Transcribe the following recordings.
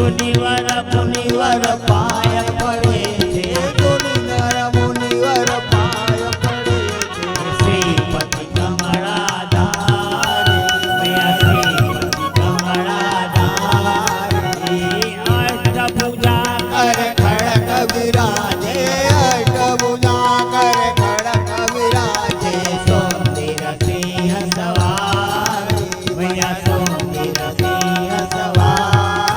સુનિવર મુનિવર પાય પડે છે, સુનિવર મુનિવર પાય પડે છે, શ્રીપતિ કમળાધારી ભૈયા શ્રીપતિ કમળાધારી અષ્ટભુજા કરે ખડક વિરાજે, અષ્ટભુજા કરે ખડક વિરાજે, સોંદિર સિંહ સવારી ભૈયા સોંદિર સિંહ સવારી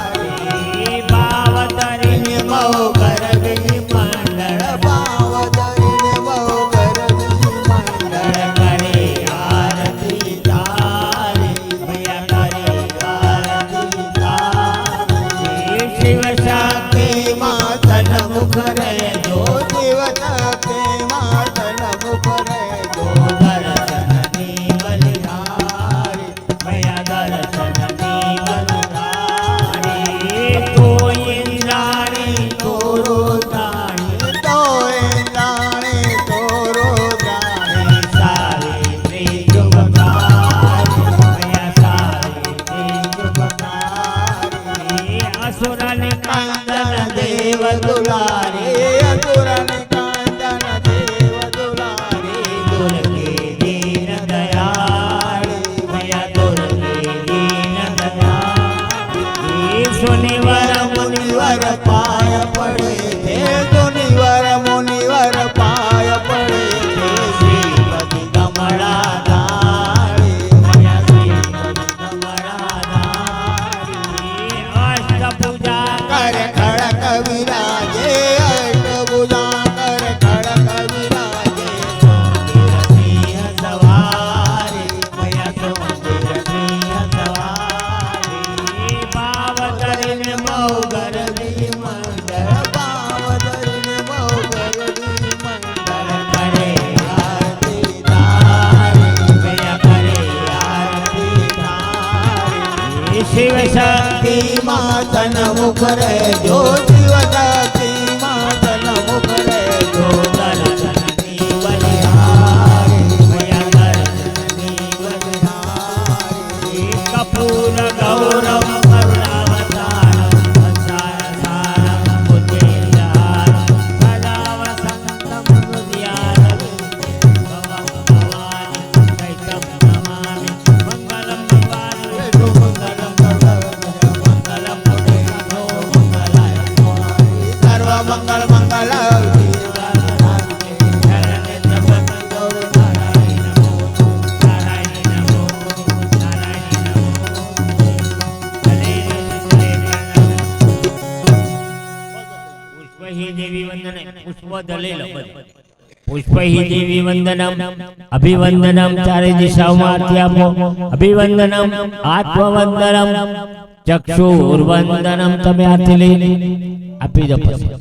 ભાવ ધરીને મો ગરબી મંડળ ભાવ ધરીને બહુ ગરબી મંડળ કરે આરતી તારી ભૈયા કરે આરતી તારી શિવ શક્તિ માતન મુખ રહેજો શિવશક્તિ માતન મુખ રહેજો, દર્શનની બલિહારી ભૈયા દર્શનની બલિહારી તો ઇન્દ્રાણી તો રોજાણી તો જાણે તોરો જાણે, સાવિત્રી શુભકારી ભૈયા સાવિત્રી શુભકારી અસુરને કાંદન દેવ દુલારી અસુરન કાંચન દેવ દુલારી, દુર્ગે દીન દયાળી ભૈયા દુર્ગે દીન દયાળી સુનિવર મુનિવર પાય પડે છે, સુનિવર મુનિવર પાય પડે છે, શ્રીપતિ કમળાધારી ભૈયા શ્રીપતિ કમળાધારી અષ્ટભુજા કરે ખડક વિરાજે, અષ્ટભુજા કરે ખડક વિરાજે, સિંહ સવારી ભૈયા સોંદિર સિંહ સવારી ભાવ ધરીને મો ગરબી મંડળ ભાવ ધરીને બહુ ગરબી મંડળ કરે આરતી તારી ભૈયા કરે આરતી તારી શિવ શક્તિ માતન મુખ રહેજો, શિવશક્તિ માતન મુખ રહેજો, દર્શનની બલિહારી ભૈયા દર્શનની બલિહારી કપૂર ગૌરવ કરુણાવતારમ સંસાર સારમ બુદ્ધિદારમ સદા વસંતમ હૃદયારવિંદે ભવં ભવાની ચૈતમ નમામિ મંગલમ દિવાલે મંગલમ મંગલમ પુણ્યો મંગલાય સર્વ મંગલ મંગલ પુષ્પહી દેવી વંદનમ અભિવંદનમ ચારે દિશાઓમાં આરતી આપો અભિવંદનમ આત્મવંદનમ ચક્ષુર્વંદનમ તમે આરતી લઈ આપી દો પછી